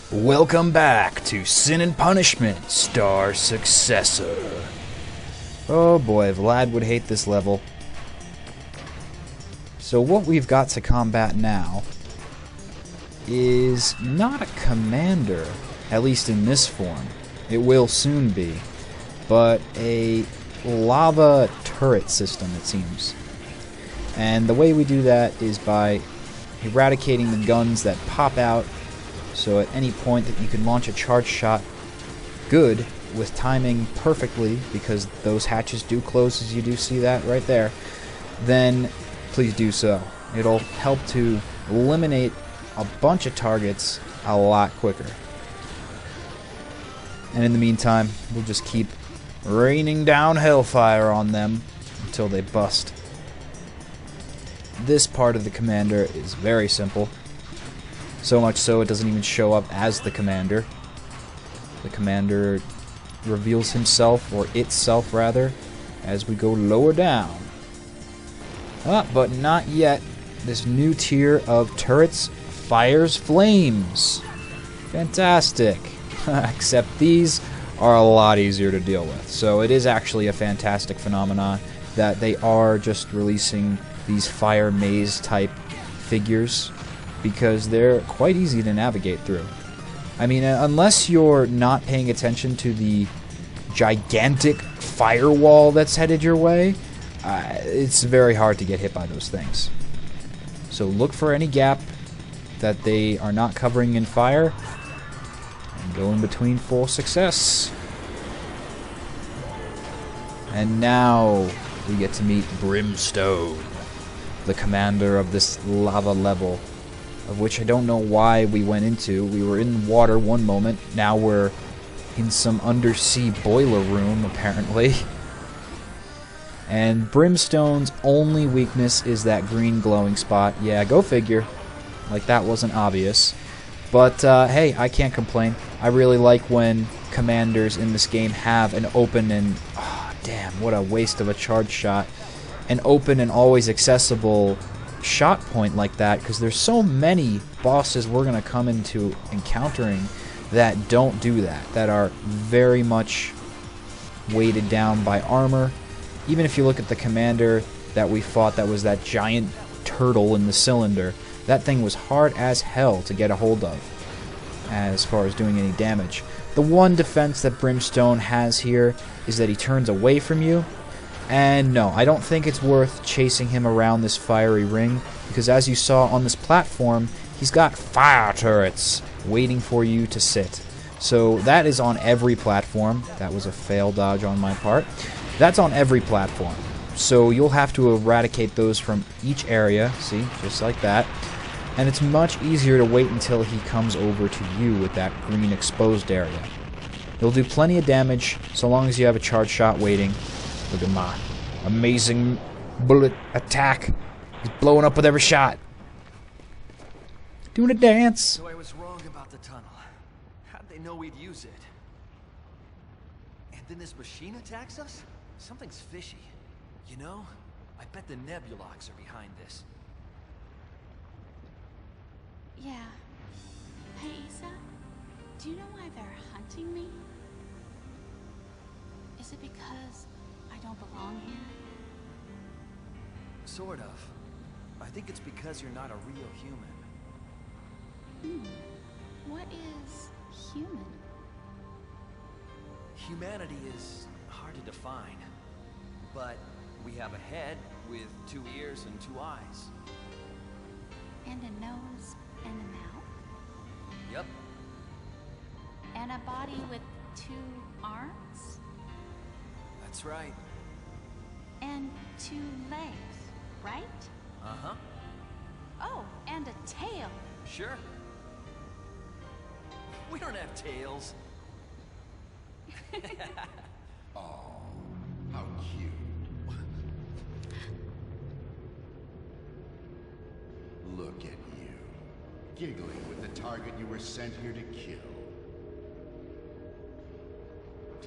Welcome back to Sin and Punishment Star Successor. Oh boy, Vlad would hate this level. So what we've got to combat now is not a commander, at least in this form. It will soon be, but a lava turret system, it seems. And the way we do that is by eradicating the guns that pop out, so at any point that you can launch a charge shot good with timing perfectly, because those hatches do close, as you do see that right there, then please do so. It'll help to eliminate a bunch of targets a lot quicker. And in the meantime, we'll just keep raining down hellfire on them until they bust. This part of the commander is very simple. So much so it doesn't even show up as the commander. The commander reveals himself, or itself rather, as we go lower down. But not yet. This new tier of turrets fires flames. Fantastic. Except these are a lot easier to deal with. So it is actually a fantastic phenomenon that they are just releasing these fire maze type figures, because they're quite easy to navigate through. I mean, unless you're not paying attention to the gigantic firewall that's headed your way, it's very hard to get hit by those things. So look for any gap that they are not covering in fire, and go in between for success. And now we get to meet Brimstone, the commander of this lava level, of which I don't know why we went into. We were in water one moment, now we're in some undersea boiler room, apparently. And Brimstone's only weakness is that green glowing spot. Yeah, go figure. Like that wasn't obvious. But, hey, I can't complain. I really like when commanders in this game have an open and... Oh, damn, what a waste of a charge shot. An open and always accessible shot point like that, because there's so many bosses we're going to come into encountering that don't do that, that are very much weighted down by armor. Even if you look at the commander that we fought, that was that giant turtle in the cylinder, that thing was hard as hell to get a hold of as far as doing any damage. The one defense that Brimstone has here is that he turns away from you. And no, I don't think it's worth chasing him around this fiery ring, because as you saw on this platform, he's got fire turrets waiting for you to sit. So that is on every platform. That was a fail dodge on my part. That's on every platform. So you'll have to eradicate those from each area, see, just like that. And it's much easier to wait until he comes over to you with that green exposed area. He'll do plenty of damage so long as you have a charge shot waiting. Look at my amazing bullet attack. He's blowing up with every shot. Doing a dance. So I was wrong about the tunnel. How'd they know we'd use it? And then this machine attacks us? Something's fishy. You know, I bet the Nebulogs are behind this. Yeah. Hey, Isa, do you know why they're hunting me? Is it because I don't belong here? Sort of. I think it's because you're not a real human. What is human? Humanity is hard to define. But we have a head with 2 ears and 2 eyes. And a nose and a mouth? Yep. And a body with 2 arms? That's right. And 2 legs, right? Uh-huh. Oh, and a tail. Sure. We don't have tails. Oh, how cute. Look at you, giggling with the target you were sent here to kill.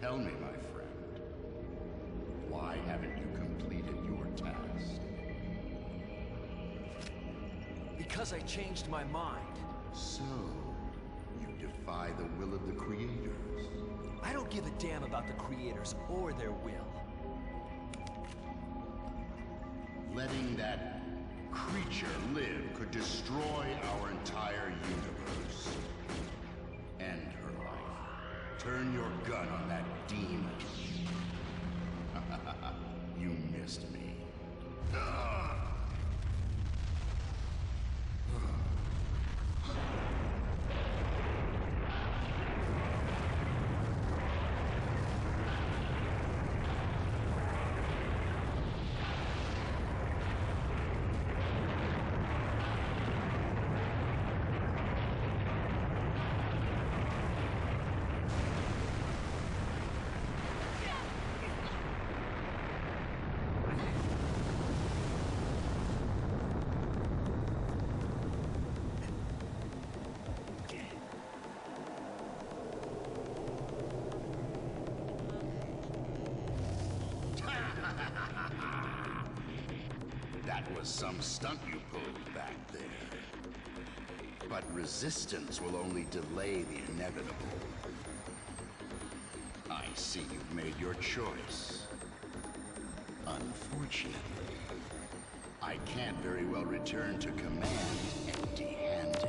Tell me, my friend, why haven't you completed your task? Because I changed my mind. So, you defy the will of the creators. I don't give a damn about the creators or their will. Letting that creature live could destroy our entire universe. End her life. Turn your gun on that demon. You missed me. That was some stunt you pulled back there. But resistance will only delay the inevitable. I see you've made your choice. Unfortunately, I can't very well return to command empty-handed.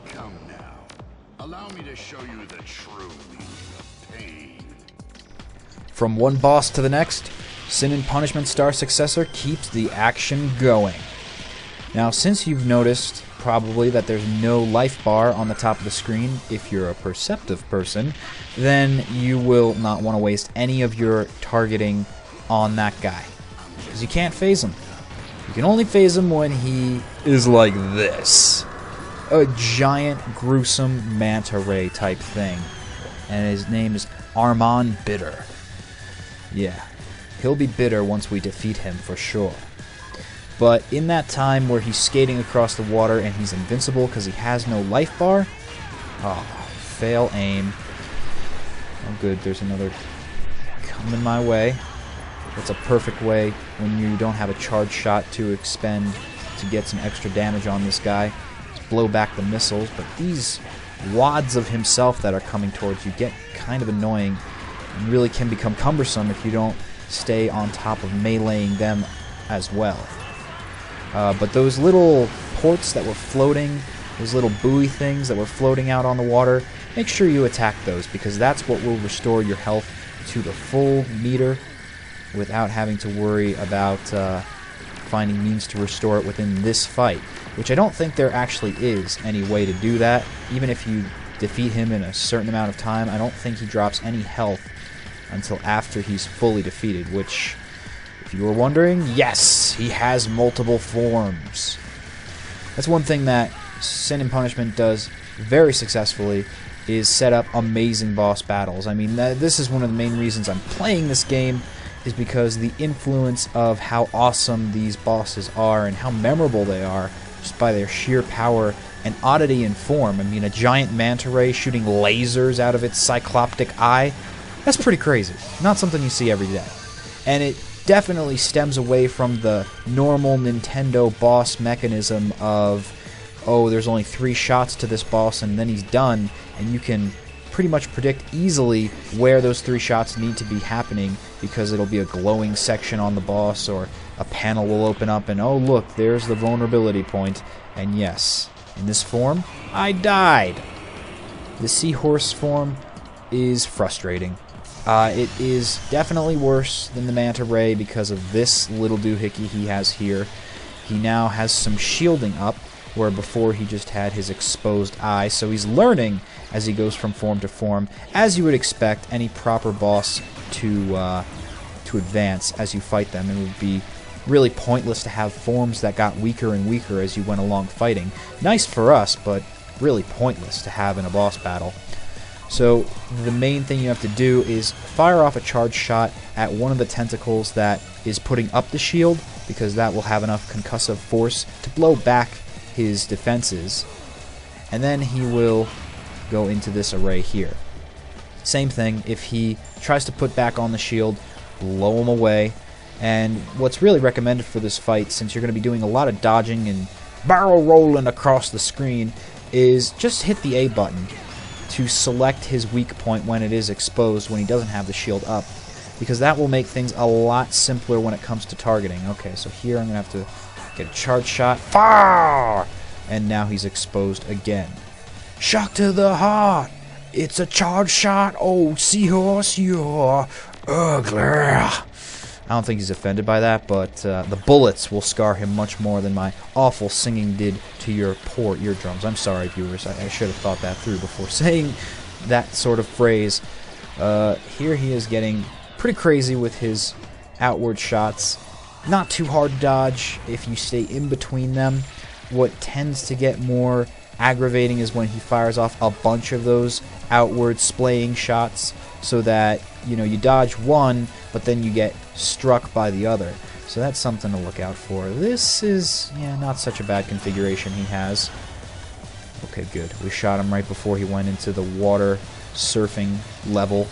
Come now. Allow me to show you the true meaning of pain. From one boss to the next, Sin and Punishment Star Successor keeps the action going. Now, since you've noticed probably that there's no life bar on the top of the screen, if you're a perceptive person, then you will not want to waste any of your targeting on that guy, because you can't phase him. You can only phase him when he is like this. A giant, gruesome manta ray type thing. And his name is Armand Bitter. Yeah. He'll be bitter once we defeat him, for sure. But in that time where he's skating across the water and he's invincible because he has no life bar, fail aim. Oh good, there's another coming my way. That's a perfect way when you don't have a charge shot to expend to get some extra damage on this guy. Just blow back the missiles, but these wads of himself that are coming towards you get kind of annoying and really can become cumbersome if you don't stay on top of meleeing them as well. But those little ports that were floating, those little buoy things that were floating out on the water, make sure you attack those, because that's what will restore your health to the full meter without having to worry about finding means to restore it within this fight, which I don't think there actually is any way to do that. Even if you defeat him in a certain amount of time, I don't think he drops any health until after he's fully defeated, which, if you were wondering, yes, he has multiple forms. That's one thing that Sin and Punishment does very successfully, is set up amazing boss battles. I mean, this is one of the main reasons I'm playing this game, is because the influence of how awesome these bosses are and how memorable they are just by their sheer power and oddity in form. I mean, a giant manta ray shooting lasers out of its cycloptic eye, that's pretty crazy. Not something you see every day. And it definitely stems away from the normal Nintendo boss mechanism of, oh, there's only 3 shots to this boss and then he's done, and you can pretty much predict easily where those 3 shots need to be happening, because it'll be a glowing section on the boss, or a panel will open up and, oh look, there's the vulnerability point. And yes, in this form, I died. The seahorse form is frustrating. It is definitely worse than the manta ray because of this little doohickey he has here. He now has some shielding up, where before he just had his exposed eye, so he's learning as he goes from form to form, as you would expect any proper boss to advance as you fight them. It would be really pointless to have forms that got weaker and weaker as you went along fighting. Nice for us, but really pointless to have in a boss battle. So the main thing you have to do is fire off a charge shot at one of the tentacles that is putting up the shield, because that will have enough concussive force to blow back his defenses, and then he will go into this array here. Same thing, if he tries to put back on the shield, blow him away. And what's really recommended for this fight, since you're going to be doing a lot of dodging and barrel rolling across the screen, is just hit the A button to select his weak point when it is exposed, when he doesn't have the shield up, because that will make things a lot simpler when it comes to targeting. Okay, so here I'm going to have to get a charge shot. Fire! And now he's exposed again. Shock to the heart! It's a charge shot! Oh, seahorse, you're ugly! I don't think he's offended by that, but the bullets will scar him much more than my awful singing did to your poor eardrums. I'm sorry, viewers. I should have thought that through before saying that sort of phrase. Here he is getting pretty crazy with his outward shots. Not too hard to dodge if you stay in between them. What tends to get more aggravating is when he fires off a bunch of those outward splaying shots, so that you dodge one, but then you get struck by the other. So that's something to look out for. This is not such a bad configuration he has. Okay, good. We shot him right before he went into the water surfing level,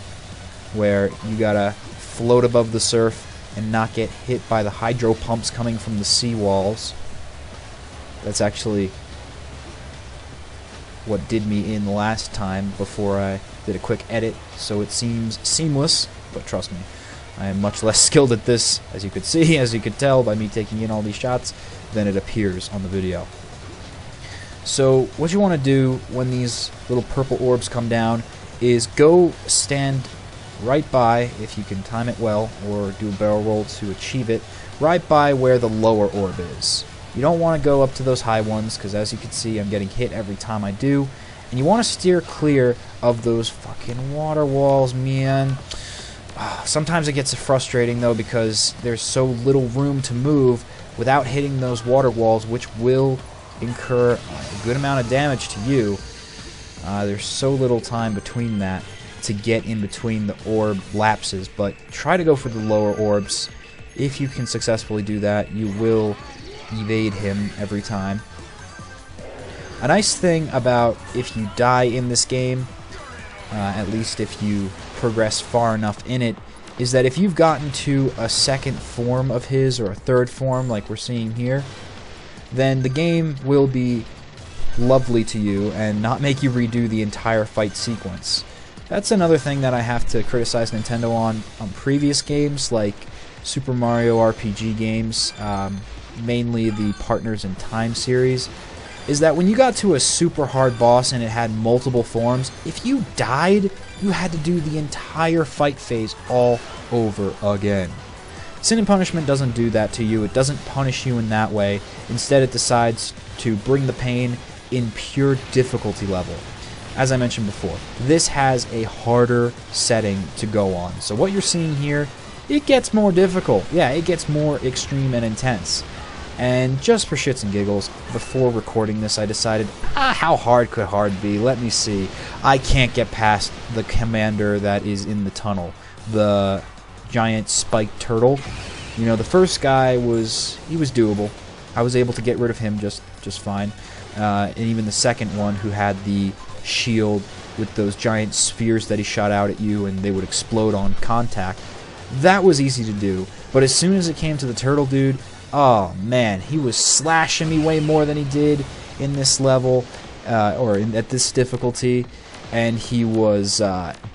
where you gotta float above the surf and not get hit by the hydro pumps coming from the seawalls. That's actually what did me in the last time before I did a quick edit, so it seems seamless, but trust me, I am much less skilled at this, as you could see, as you could tell by me taking in all these shots, than it appears on the video. So what you want to do when these little purple orbs come down is go stand right by, if you can time it well, or do a barrel roll to achieve it, right by where the lower orb is. You don't want to go up to those high ones, because as you can see, I'm getting hit every time I do. And you want to steer clear of those fucking water walls, man. Sometimes it gets frustrating, though, because there's so little room to move without hitting those water walls, which will incur a good amount of damage to you. There's so little time between that to get in between the orb lapses, but try to go for the lower orbs. If you can successfully do that, you will evade him every time. A nice thing about if you die in this game, at least if you progress far enough in it, is that if you've gotten to a second form of his, or a third form like we're seeing here, then the game will be lovely to you and not make you redo the entire fight sequence. That's another thing that I have to criticize Nintendo on previous games, like Super Mario RPG games, mainly the Partners in Time series, is that when you got to a super hard boss and it had multiple forms, if you died, you had to do the entire fight phase all over again. Sin and Punishment doesn't do that to you. It doesn't punish you in that way. Instead, it decides to bring the pain in pure difficulty level. As I mentioned before, this has a harder setting to go on. So what you're seeing here, it gets more difficult. Yeah, it gets more extreme and intense. And just for shits and giggles, before recording this, I decided, how hard could hard be? Let me see. I can't get past the commander that is in the tunnel. The giant spiked turtle. The first guy he was doable. I was able to get rid of him just fine. And even the second one, who had the shield with those giant spheres that he shot out at you and they would explode on contact, that was easy to do. But as soon as it came to the turtle dude, oh man, he was slashing me way more than he did in this level, at this difficulty, and he was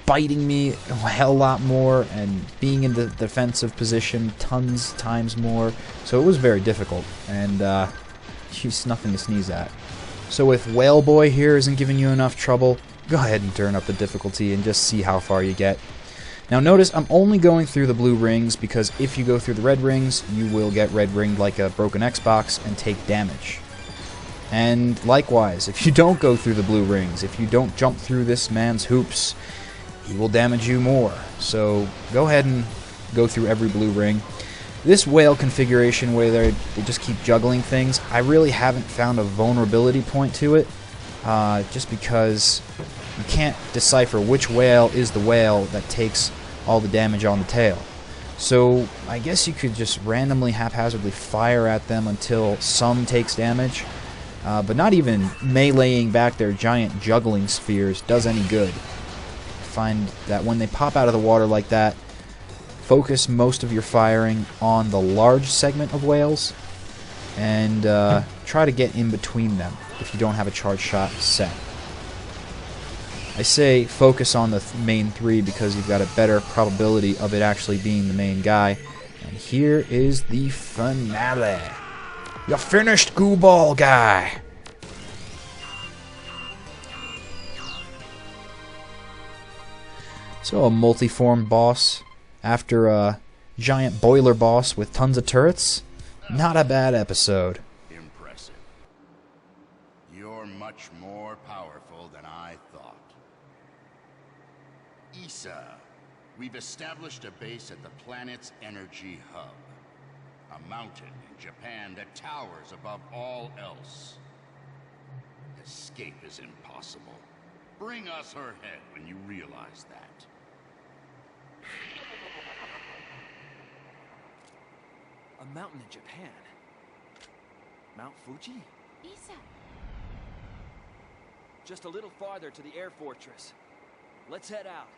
biting me a hell lot more and being in the defensive position times more, so it was very difficult, and he's nothing to sneeze at. So if Whale Boy here isn't giving you enough trouble, go ahead and turn up the difficulty and just see how far you get. Now notice I'm only going through the blue rings because if you go through the red rings, you will get red ringed like a broken Xbox and take damage. And likewise, if you don't go through the blue rings, if you don't jump through this man's hoops, he will damage you more. So go ahead and go through every blue ring. This whale configuration where they just keep juggling things, I really haven't found a vulnerability point to it, just because you can't decipher which whale is the whale that takes all the damage on the tail. So I guess you could just randomly haphazardly fire at them until some takes damage, but not even meleeing back their giant juggling spheres does any good. I find that when they pop out of the water like that, focus most of your firing on the large segment of whales and try to get in between them. if you don't have a charge shot set. I say focus on the main 3 because you've got a better probability of it actually being the main guy. And here is the finale. You finished, Gooball guy! So a multiform boss after a giant boiler boss with tons of turrets. Not a bad episode. Impressive. You're much more powerful than I thought. Issa, we've established a base at the planet's energy hub. A mountain in Japan that towers above all else. Escape is impossible. Bring us her head when you realize that. A mountain in Japan? Mount Fuji? Issa. Just a little farther to the air fortress. Let's head out.